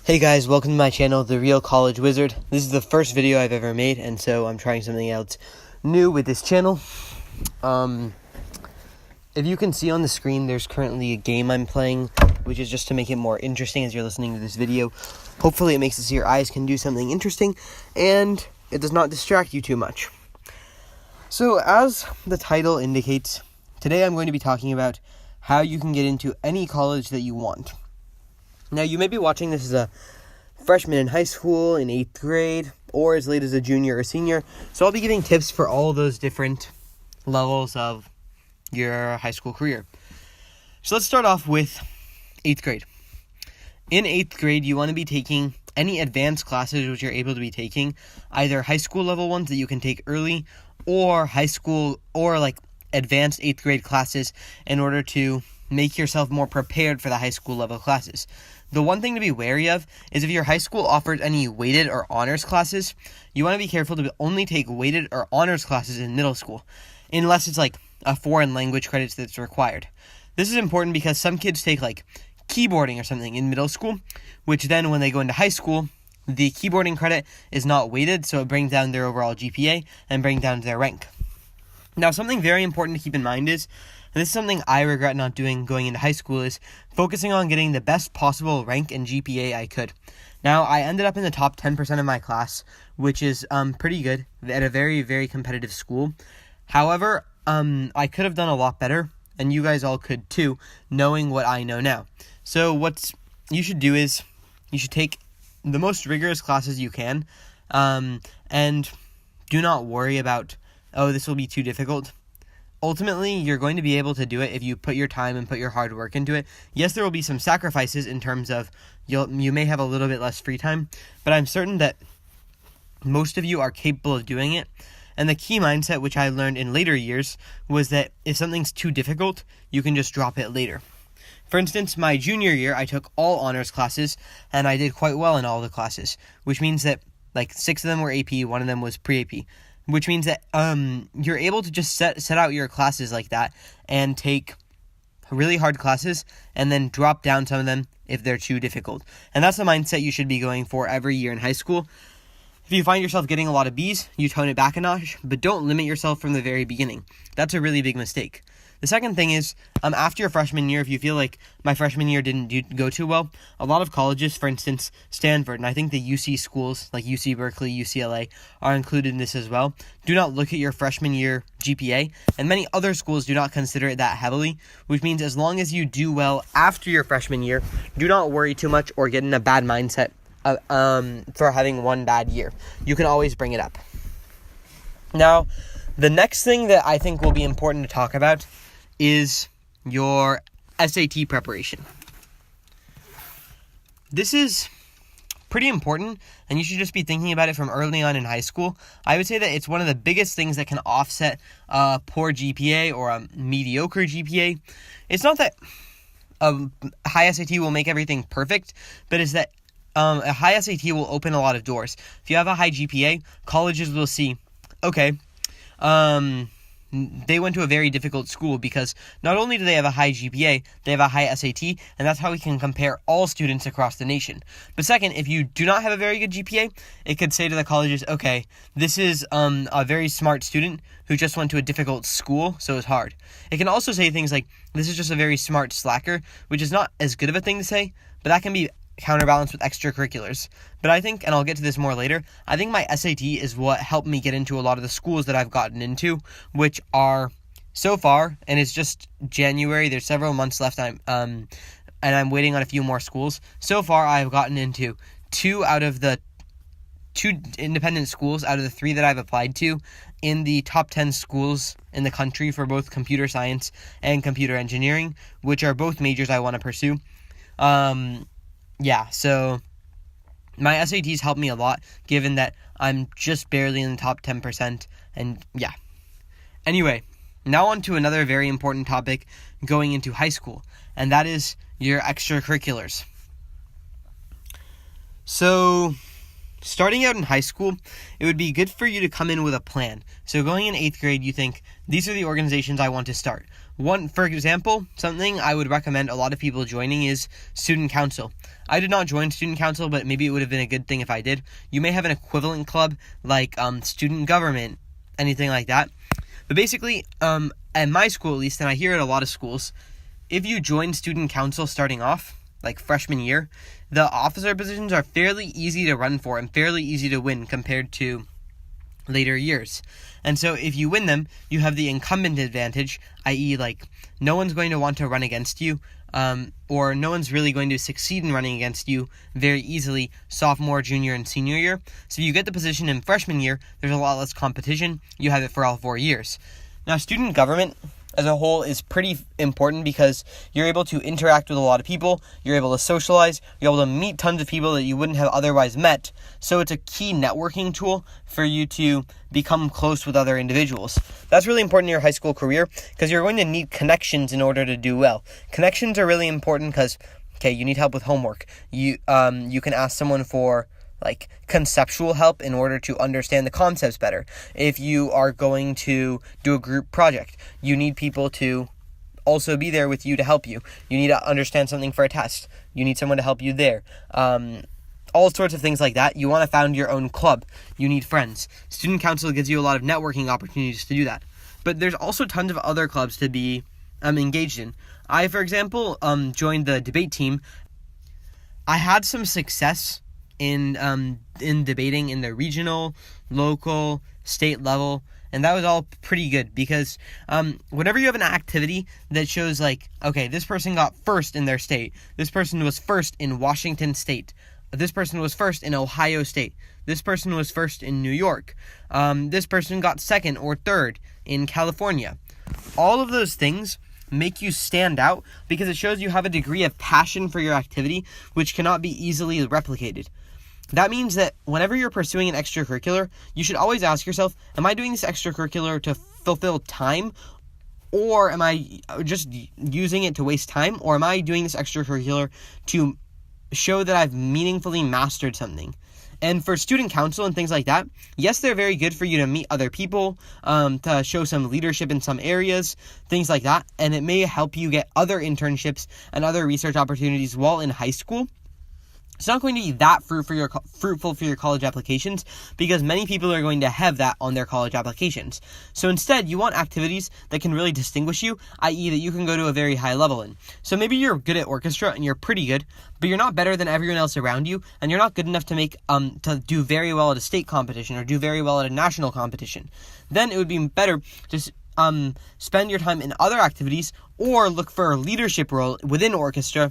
Hey guys, welcome to my channel, The Real College Wizard. This is the first video I've ever made, and so I'm trying something else new with this channel. If you can see on the screen, there's currently a game I'm playing, which is just to make it more interesting as you're listening to this video. Hopefully it makes it so your eyes can do something interesting, and it does not distract you too much. So, as the title indicates, today I'm going to be talking about how you can get into any college that you want. Now, you may be watching this as a freshman in high school, in 8th grade, or as late as a junior or senior. So I'll be giving tips for all those different levels of your high school career. So let's start off with 8th grade. In 8th grade, you want to be taking any advanced classes which you're able to be taking, either high school level ones that you can take early, or high school, or like advanced 8th grade classes in order to make yourself more prepared for the high school level classes. The one thing to be wary of is if your high school offers any weighted or honors classes, you want to be careful to only take weighted or honors classes in middle school, unless it's like a foreign language credits that's required. This is important because some kids take like keyboarding or something in middle school, which then when they go into high school, the keyboarding credit is not weighted, so it brings down their overall GPA and brings down their rank. Now, something very important to keep in mind is, and this is something I regret not doing going into high school, is focusing on getting the best possible rank and GPA I could. Now, I ended up in the top 10% of my class, which is pretty good at a very, very competitive school. However, I could have done a lot better, and you guys all could too, knowing what I know now. So what you should do is you should take the most rigorous classes you can, and do not worry about, oh, this will be too difficult. Ultimately, you're going to be able to do it if you put your time and put your hard work into it. Yes, there will be some sacrifices in terms of you may have a little bit less free time, but I'm certain that most of you are capable of doing it. And the key mindset, which I learned in later years, was that if something's too difficult, you can just drop it later. For instance, my junior year, I took all honors classes, and I did quite well in all the classes, which means that like 6 of them were AP, 1 of them was pre-AP. Which means that you're able to just set out your classes like that and take really hard classes and then drop down some of them if they're too difficult. And that's the mindset you should be going for every year in high school. If you find yourself getting a lot of B's, you tone it back a notch, but don't limit yourself from the very beginning. That's a really big mistake. The second thing is, after your freshman year, if you feel like my freshman year didn't go too well, a lot of colleges, for instance, STANFORD, and I think the UC schools, like UC Berkeley, UCLA, are included in this as well, do not look at your freshman year GPA, and many other schools do not consider it that heavily, which means as long as you do well after your freshman year, do not worry too much or get in a bad mindset for having one bad year. You can always bring it up. Now, the next thing that I think will be important to talk about is your SAT preparation. This is pretty important, and you should just be thinking about it from early on in high school. I would say that it's one of the biggest things that can offset a poor GPA or a mediocre GPA. It's not that a high SAT will make everything perfect, but it's that a high SAT will open a lot of doors. If you have a high GPA, colleges will see, okay, they went to a very difficult school because not only do they have a high GPA, they have a high SAT, and that's how we can compare all students across the nation. But second, if you do not have a very good GPA, it could say to the colleges, okay, this is a very smart student who just went to a difficult school, so it's hard. It can also say things like, this is just a very smart slacker, which is not as good of a thing to say, but that can be counterbalanced with extracurriculars. But I think, and I'll get to this more later, I think my SAT is what helped me get into a lot of the schools that I've gotten into, which are so far, and it's just January, there's several months left, and I'm waiting on a few more schools. So far, I've gotten into 2 independent schools out of the 3 that I've applied to in the top 10 schools in the country for both computer science and computer engineering, which are both majors I want to pursue. Yeah, so my SATs helped me a lot, given that I'm just barely in the top 10%, and yeah. Anyway, now on to another very important topic going into high school, and that is your extracurriculars. So, starting out in high school, it would be good for you to come in with a plan. So going in 8th grade, you think, these are the organizations I want to start. One, for example, something I would recommend a lot of people joining is student council. I did not join student council, but maybe it would have been a good thing if I did. You may have an equivalent club like student government, anything like that. But basically, at my school at least, and I hear at a lot of schools, if you join student council starting off, like freshman year, the officer positions are fairly easy to run for and fairly easy to win compared to later years. And so if you win them, you have the incumbent advantage, i.e. like no one's going to want to run against you, or no one's really going to succeed in running against you very easily sophomore, junior, and senior year. So if you get the position in freshman year, there's a lot less competition. You have it for all 4 years. Now, student government as a whole is pretty important because you're able to interact with a lot of people, you're able to socialize, you're able to meet tons of people that you wouldn't have otherwise met. So it's a key networking tool for you to become close with other individuals. That's really important in your high school career because you're going to need connections in order to do well. Connections are really important because, you need help with homework. You can ask someone for like conceptual help in order to understand the concepts better. If you are going to do a group project, you need people to also be there with you to help you. You need to understand something for a test. You need someone to help you there. All sorts of things like that. You want to found your own club. You need friends. Student council gives you a lot of networking opportunities to do that. But there's also tons of other clubs to be engaged in. I, for example, joined the debate team. I had some success in debating in the regional, local, state level, and that was all pretty good because whenever you have an activity that shows like, okay, this person got first in their state, this person was first in Washington State, this person was first in Ohio State, this person was first in New York, this person got second or third in California. All of those things make you stand out because it shows you have a degree of passion for your activity which cannot be easily replicated. That means that whenever you're pursuing an extracurricular, you should always ask yourself, am I doing this extracurricular to fulfill time, or am I just using it to waste time, or am I doing this extracurricular to show that I've meaningfully mastered something? And for student council and things like that, yes, they're very good for you to meet other people, to show some leadership in some areas, things like that, and it may help you get other internships and other research opportunities while in high school. It's not going to be that fruitful for your college applications because many people are going to have that on their college applications. So instead, you want activities that can really distinguish you, i.e. that you can go to a very high level in. So maybe you're good at orchestra and you're pretty good, but you're not better than everyone else around you, and you're not good enough to do very well at a state competition or do very well at a national competition. Then it would be better to spend your time in other activities or look for a leadership role within orchestra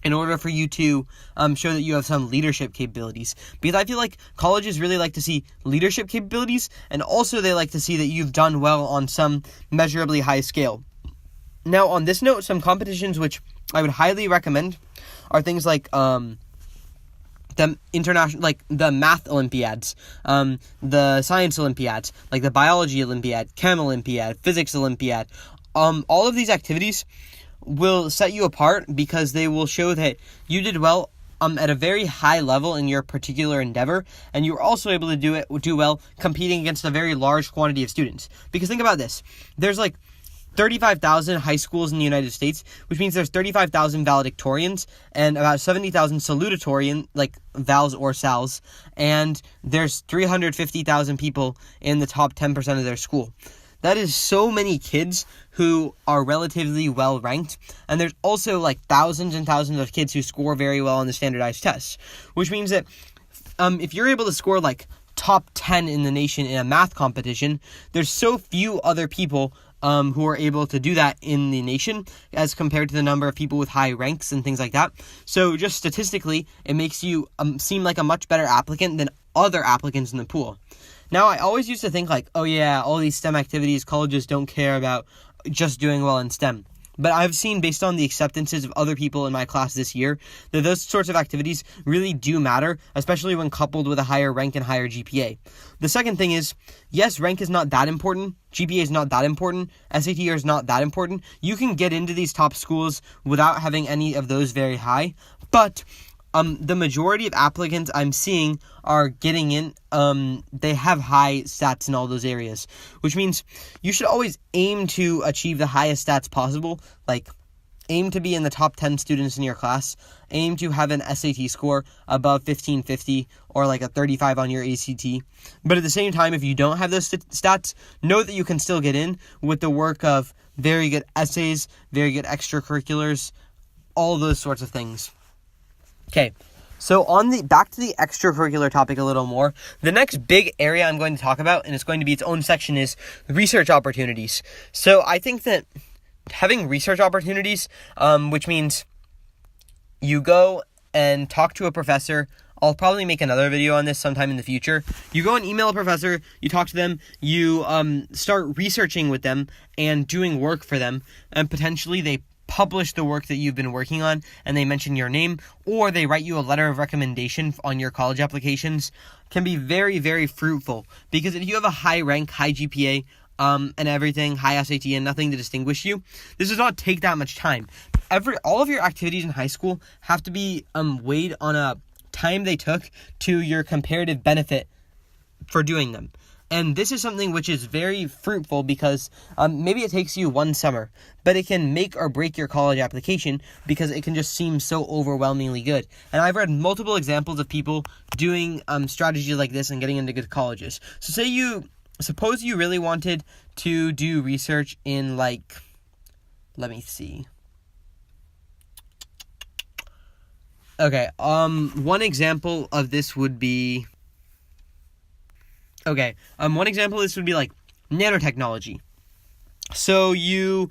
in order for you to show that you have some leadership capabilities. Because I feel like colleges really like to see leadership capabilities, and also they like to see that you've done well on some measurably high scale. Now, on this note, some competitions which I would highly recommend are things like the international, like the math Olympiads, the science Olympiads, like the biology Olympiad, chem Olympiad, physics Olympiad. All of these activities will set you apart because they will show that you did well at a very high level in your particular endeavor, and you're also able to do well competing against a very large quantity of students. Because think about this, there's like 35,000 high schools in the United States, which means there's 35,000 valedictorians and about 70,000 salutatorian, like vals or sals, and there's 350,000 people in the top 10% of their school. That is so many kids who are relatively well ranked, and there's also like thousands and thousands of kids who score very well on the standardized tests, which means that if you're able to score like top 10 in the nation in a math competition, there's so few other people who are able to do that in the nation as compared to the number of people with high ranks and things like that. So just statistically, it makes you seem like a much better applicant than other applicants in the pool. Now, I always used to think like, oh yeah, all these STEM activities, colleges don't care about just doing well in STEM. But I've seen, based on the acceptances of other people in my class this year, that those sorts of activities really do matter, especially when coupled with a higher rank and higher GPA. The second thing is, yes, rank is not that important, GPA is not that important, SAT is not that important. You can get into these top schools without having any of those very high, but the majority of applicants I'm seeing are getting in, they have high stats in all those areas, which means you should always aim to achieve the highest stats possible, like aim to be in the top 10 students in your class, aim to have an SAT score above 1550 or like a 35 on your ACT. But at the same time, if you don't have those stats, know that you can still get in with the work of very good essays, very good extracurriculars, all those sorts of things. Okay, so back to the extracurricular topic a little more. The next big area I'm going to talk about, and it's going to be its own section, is research opportunities. So I think that having research opportunities, which means you go and talk to a professor. I'll probably make another video on this sometime in the future. You go and email a professor, you talk to them, you start researching with them and doing work for them, and potentially they publish the work that you've been working on and they mention your name, or they write you a letter of recommendation on your college applications. Can be very, very fruitful, because if you have a high rank, high GPA, and everything, high SAT, and nothing to distinguish you, this does not take that much time. All of your activities in high school have to be weighed on a time they took to your comparative benefit for doing them. And this is something which is very fruitful, because maybe it takes you one summer, but it can make or break your college application, because it can just seem so overwhelmingly good. And I've read multiple examples of people doing strategies like this and getting into good colleges. So suppose you really wanted to do research in, like, let me see. Okay, one example of this would be, like nanotechnology. So you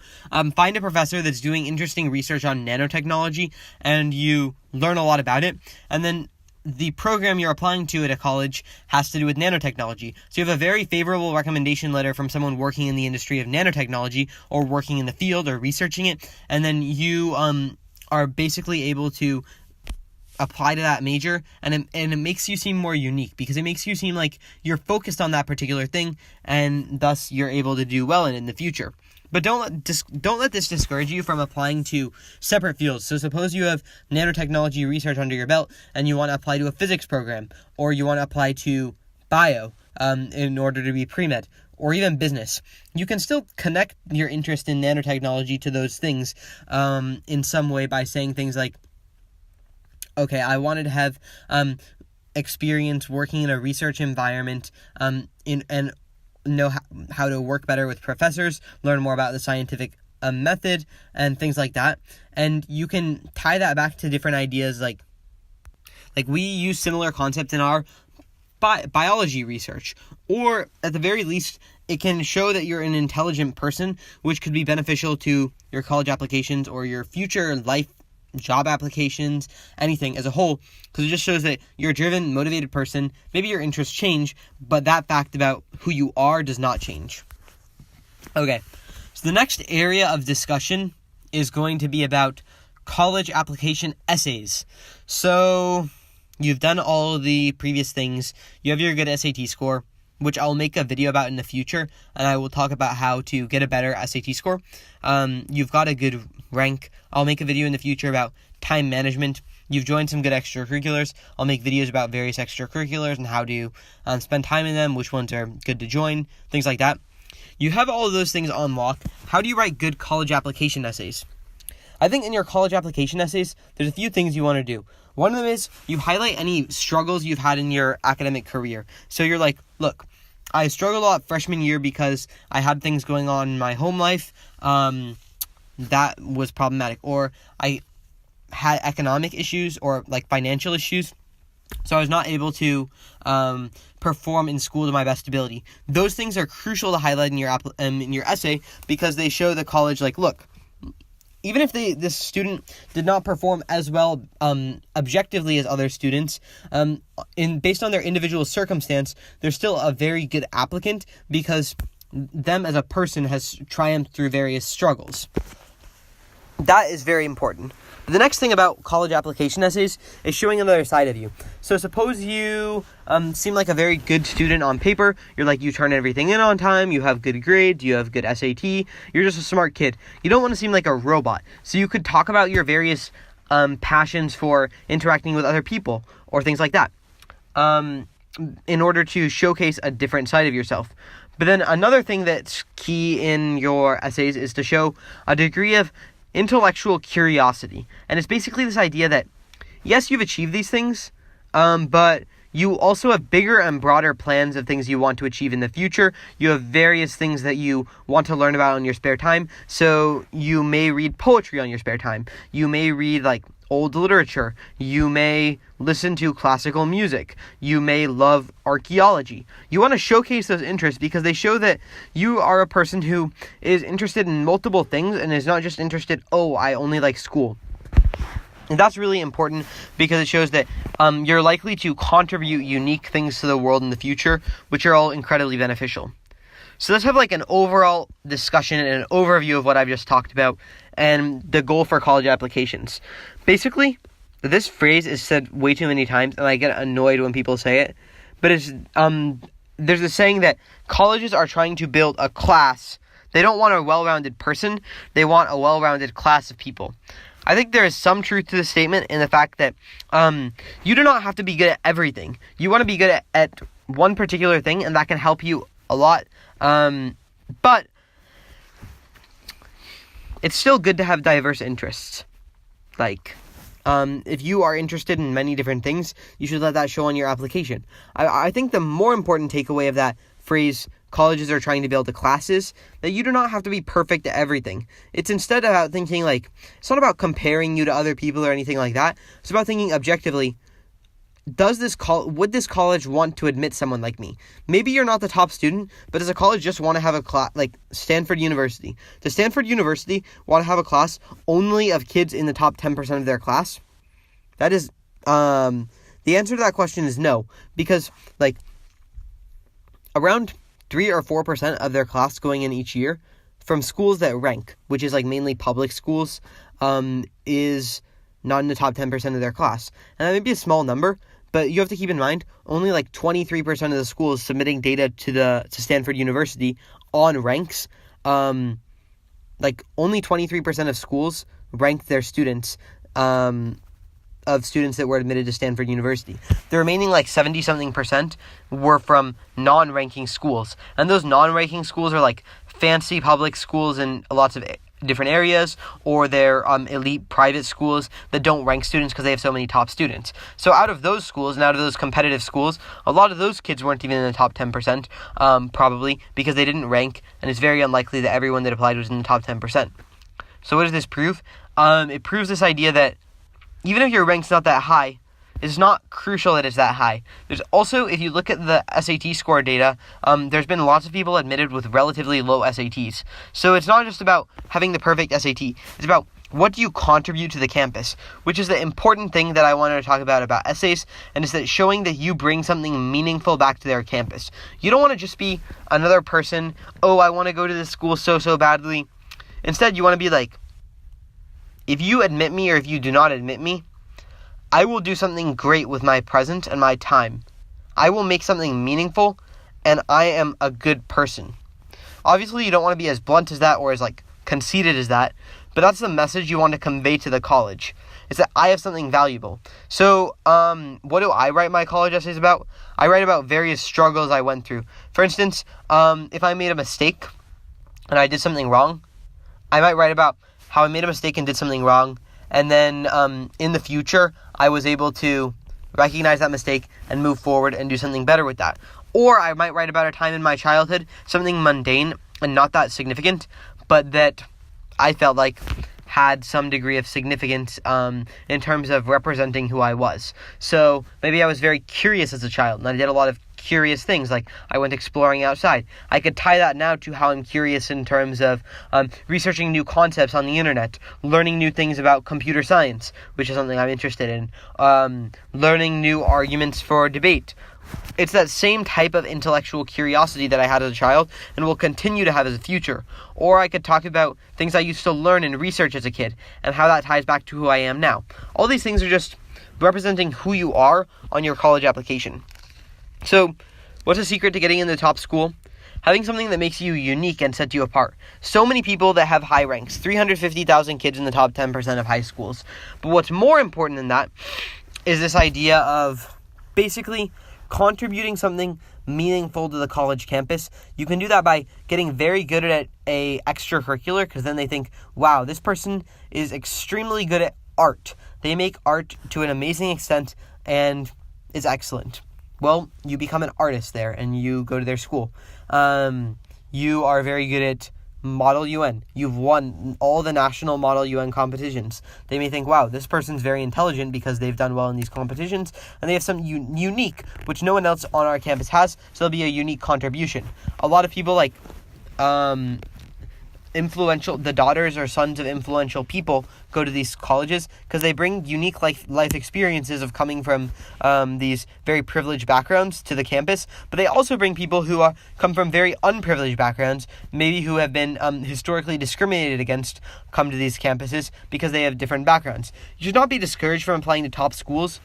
find a professor that's doing interesting research on nanotechnology, and you learn a lot about it, and then the program you're applying to at a college has to do with nanotechnology. So you have a very favorable recommendation letter from someone working in the industry of nanotechnology, or working in the field, or researching it, and then you are basically able to apply to that major, and it makes you seem more unique, because it makes you seem like you're focused on that particular thing, and thus you're able to do well in the future. But don't let this discourage you from applying to separate fields. So suppose you have nanotechnology research under your belt, and you want to apply to a physics program, or you want to apply to bio in order to be pre-med, or even business. You can still connect your interest in nanotechnology to those things in some way by saying things like, okay, I wanted to have experience working in a research environment and know how to work better with professors, learn more about the scientific method, and things like that. And you can tie that back to different ideas, like we use similar concepts in our biology research. Or at the very least, it can show that you're an intelligent person, which could be beneficial to your college applications or your future life, job applications, anything as a whole, because it just shows that you're a driven, motivated person. Maybe your interests change, but that fact about who you are does not change. Okay, so the next area of discussion is going to be about college application essays. So you've done all the previous things, you have your good SAT score, which I'll make a video about in the future, and I will talk about how to get a better SAT score. You've got a good rank. I'll make a video in the future about time management. You've joined some good extracurriculars. I'll make videos about various extracurriculars and how to spend time in them, which ones are good to join, things like that. You have all of those things on lock. How do you write good college application essays? I think in your college application essays, there's a few things you want to do. One of them is you highlight any struggles you've had in your academic career. So you're like, look, I struggled a lot freshman year because I had things going on in my home life that was problematic. Or I had economic issues or like financial issues, so I was not able to perform in school to my best ability. Those things are crucial to highlight in your essay, because they show the college, like, look, even if this student did not perform as well objectively as other students, based on their individual circumstance, they're still a very good applicant, because them as a person has triumphed through various struggles. That is very important. The next thing about college application essays is showing another side of you. So suppose you seem like a very good student on paper. You're like, you turn everything in on time, you have good grades, you have good SAT, you're just a smart kid. You don't want to seem like a robot. So you could talk about your various passions for interacting with other people or things like that, in order to showcase a different side of yourself. But then another thing that's key in your essays is to show a degree of intellectual curiosity. And it's basically this idea that, yes, you've achieved these things, but you also have bigger and broader plans of things you want to achieve in the future. You have various things that you want to learn about in your spare time. So you may read poetry on your spare time. You may read old literature. You may listen to classical music. You may love archaeology. You want to showcase those interests because they show that you are a person who is interested in multiple things and is not just interested, I only like school. And that's really important because it shows that you're likely to contribute unique things to the world in the future, which are all incredibly beneficial. So let's have an overall discussion and an overview of what I've just talked about and the goal for college applications. Basically, this phrase is said way too many times, and I get annoyed when people say it. But it's there's a saying that colleges are trying to build a class. They don't want a well-rounded person. They want a well-rounded class of people. I think there is some truth to this statement in the fact that you do not have to be good at everything. You want to be good at one particular thing, and that can help you a lot. But it's still good to have diverse interests. If you are interested in many different things, you should let that show on your application. I think the more important takeaway of that phrase, colleges are trying to build a class, is that you do not have to be perfect at everything. It's instead about thinking it's not about comparing you to other people or anything like that. It's about thinking objectively, would this college want to admit someone like me? Maybe you're not the top student, but does a college just want to have a class, Stanford University? Does Stanford University want to have a class only of kids in the top 10% of their class? That is, the answer to that question is no, because, around 3 or 4% of their class going in each year from schools that rank, which is, mainly public schools, is not in the top 10% of their class. And that may be a small number, but you have to keep in mind, only 23% of the schools submitting data to Stanford University on ranks, only 23% of schools ranked their students, of students that were admitted to Stanford University. The remaining 70-something% were from non-ranking schools. And those non-ranking schools are fancy public schools in lots of different areas, or they're elite private schools that don't rank students because they have so many top students. So out of those schools and out of those competitive schools, a lot of those kids weren't even in the top 10%, probably because they didn't rank, and it's very unlikely that everyone that applied was in the top 10%. So what does this prove? It proves this idea that even if your rank's not that high, it's not crucial that it's that high. There's also, if you look at the SAT score data, there's been lots of people admitted with relatively low SATs. So it's not just about having the perfect SAT. It's about what do you contribute to the campus, which is the important thing that I wanted to talk about essays, and is that showing that you bring something meaningful back to their campus. You don't want to just be another person, I want to go to this school so badly. Instead, you want to be if you admit me or if you do not admit me, I will do something great with my present and my time. I will make something meaningful, and I am a good person. Obviously, you don't want to be as blunt as that or as conceited as that, but that's the message you want to convey to the college. It's that I have something valuable. So, what do I write my college essays about? I write about various struggles I went through. For instance, if I made a mistake and I did something wrong, I might write about how I made a mistake and did something wrong, and then in the future, I was able to recognize that mistake and move forward and do something better with that. Or I might write about a time in my childhood, something mundane and not that significant, but that I felt had some degree of significance in terms of representing who I was. So maybe I was very curious as a child, and I did a lot of curious things, I went exploring outside. I could tie that now to how I'm curious in terms of researching new concepts on the internet, learning new things about computer science, which is something I'm interested in, learning new arguments for debate. It's that same type of intellectual curiosity that I had as a child and will continue to have as a future. Or I could talk about things I used to learn and research as a kid and how that ties back to who I am now. All these things are just representing who you are on your college application. So, what's the secret to getting in the top school? Having something that makes you unique and sets you apart. So many people that have high ranks, 350,000 kids in the top 10% of high schools. But what's more important than that is this idea of basically contributing something meaningful to the college campus. You can do that by getting very good at a extracurricular, because then they think, wow, this person is extremely good at art. They make art to an amazing extent and is excellent. Well, you become an artist there and you go to their school. You are very good at Model UN. You've won all the national Model UN competitions. They may think, wow, this person's very intelligent because they've done well in these competitions, and they have something unique, which no one else on our campus has, so it'll be a unique contribution. A lot of people the daughters or sons of influential people go to these colleges because they bring unique life experiences of coming from these very privileged backgrounds to the campus, but they also bring people who come from very unprivileged backgrounds, maybe who have been historically discriminated against, come to these campuses because they have different backgrounds. You should not be discouraged from applying to top schools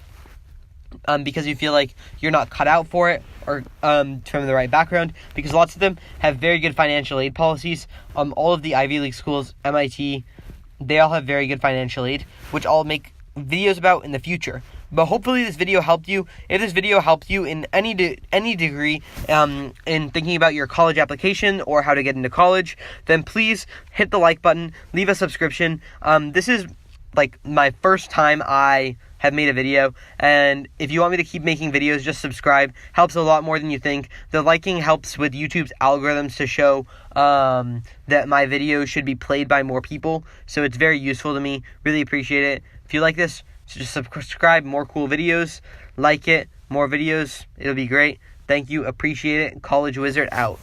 because you feel like you're not cut out for it or from the right background, because lots of them have very good financial aid policies. All of the Ivy League schools, MIT, they all have very good financial aid, which I'll make videos about in the future. But hopefully this video helped you. If this video helped you in any degree in thinking about your college application or how to get into college, then please hit the like button, leave a subscription. This is my first time I have made a video, and if you want me to keep making videos, just subscribe. Helps a lot more than you think. The liking helps with YouTube's algorithms to show that my videos should be played by more people, so it's very useful to me. Really appreciate it. If you like this, just subscribe. More cool videos. Like it. More videos. It'll be great. Thank you. Appreciate it. College Wizard out.